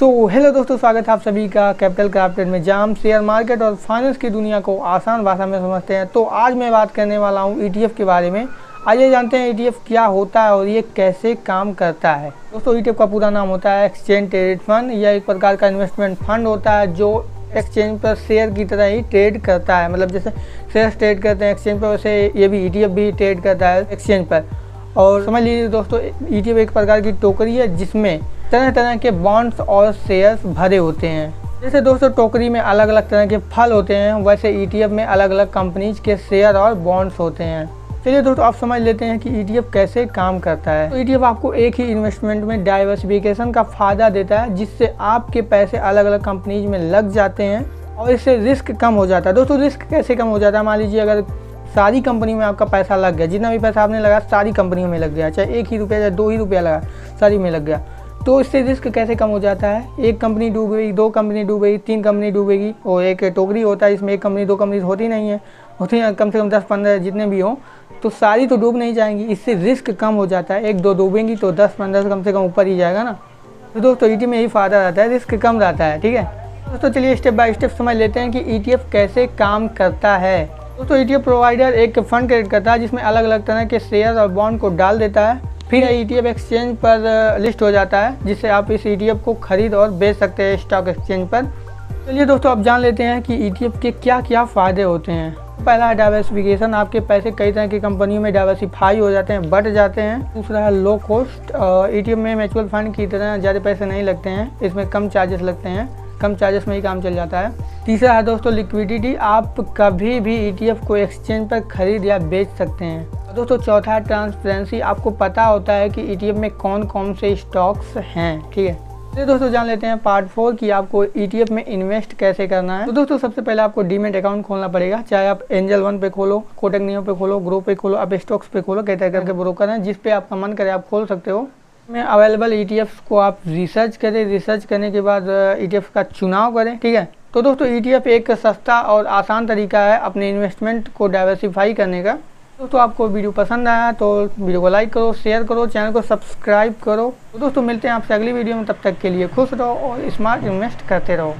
Hello दोस्तों, स्वागत है आप सभी का कैपिटल क्राफ्टेड में, जहां हम शेयर मार्केट और फाइनेंस की दुनिया को आसान भाषा में समझते हैं। तो आज मैं बात करने वाला हूं ETF के बारे में। आइए जानते हैं ETF क्या होता है और ये कैसे काम करता है। दोस्तों, ETF का पूरा नाम होता है एक्सचेंज ट्रेडेड फंड। यह एक प्रकार का इन्वेस्टमेंट फंड होता है जो एक्सचेंज पर शेयर की तरह ही ट्रेड करता है। मतलब जैसे शेयर ट्रेड करते हैं एक्सचेंज पर, वैसे ये भी ETF भी ट्रेड करता है एक्सचेंज पर। और समझ लीजिए दोस्तों, ETF एक प्रकार की टोकरी है जिसमें तरह तरह के बॉन्ड्स और शेयर्स भरे होते हैं। जैसे दोस्तों टोकरी में अलग अलग तरह के फल होते हैं, वैसे ETF में अलग अलग कंपनीज के शेयर और बॉन्ड्स होते हैं। चलिए दोस्तों, आप समझ लेते हैं कि ETF कैसे काम करता है। तो ETF आपको एक ही इन्वेस्टमेंट में डाइवर्सिफिकेशन का फ़ायदा देता है, जिससे आपके पैसे अलग अलग कंपनीज में लग जाते हैं और इससे रिस्क कम हो जाता है। दोस्तों, रिस्क कैसे कम हो जाता है? मान लीजिए अगर सारी कंपनी में आपका पैसा लग गया, जितना भी पैसा आपने लगा सारी कंपनियों में लग गया, चाहे 1 ही रुपया चाहे 2 ही रुपया लगा, सारी में लग गया, तो इससे रिस्क कैसे कम हो जाता है? एक कंपनी डूब गई, 2 कंपनी डूब गई, 3 कंपनी डूबेगी, और एक टोकरी होता है इसमें 1 कंपनी 2 कंपनी होती नहीं है, होती है कम से कम 10-15 जितने भी हों, तो सारी तो डूब नहीं जाएंगी। इससे रिस्क कम हो जाता है। 1-2 डूबेंगी तो 10-15 कम से कम ऊपर ही जाएगा ना। तो दोस्तों ETF में यही फ़ायदा रहता है, रिस्क कम रहता है। ठीक है दोस्तों, चलिए स्टेप बाय स्टेप समझ लेते हैं कि ETF कैसे काम करता है। दोस्तों, ETF प्रोवाइडर एक फंड क्रिएट करता है जिसमें अलग अलग तरह के शेयर और बॉन्ड को डाल देता है। फिर ETF एक्सचेंज पर लिस्ट हो जाता है, जिससे आप इस ETF को खरीद और बेच सकते हैं स्टॉक एक्सचेंज पर। चलिए दोस्तों, अब जान लेते हैं कि ETF के क्या क्या फ़ायदे होते हैं। पहला है डाइवर्सिफिकेशन। आपके पैसे कई तरह की कंपनियों में डाइवर्सिफाई हो जाते हैं, बढ़ जाते हैं। दूसरा है लो कॉस्ट। ETF में म्यूचुअल फंड की तरह ज़्यादा पैसे नहीं लगते हैं, इसमें कम चार्जेस लगते हैं, कम चार्जेस में ही काम चल जाता है। तीसरा है दोस्तों लिक्विडिटी। आप कभी भी ETF को एक्सचेंज पर खरीद या बेच सकते हैं। दोस्तों, चौथा है ट्रांसपेरेंसी। आपको पता होता है कि ETF में कौन कौन से स्टॉक्स हैं। ठीक है, तो दोस्तों जान लेते हैं पार्ट 4 कि आपको ETF में इन्वेस्ट कैसे करना है। तो दोस्तों, सबसे पहले आपको डीमेट अकाउंट खोलना पड़ेगा। चाहे आप एंजल 1 पे खोलो, कोटक नियो पे खोलो, ग्रो पे खोलो, आप स्टॉक्स पे खोलो, कई तरह के ब्रोकर हैं, जिस पे आपका मन करे आप खोल सकते हो। में अवेलेबल ETFs को आप रिसर्च करें। रिसर्च करने के बाद ETF का चुनाव करें। ठीक है, तो दोस्तों ETF एक सस्ता और आसान तरीका है अपने इन्वेस्टमेंट को डाइवर्सिफाई करने का। दोस्तों, आपको वीडियो पसंद आया तो वीडियो को लाइक करो, शेयर करो, चैनल को सब्सक्राइब करो। तो दोस्तों, मिलते हैं आपसे अगली वीडियो में। तब तक के लिए खुश रहो और स्मार्ट इन्वेस्ट करते रहो।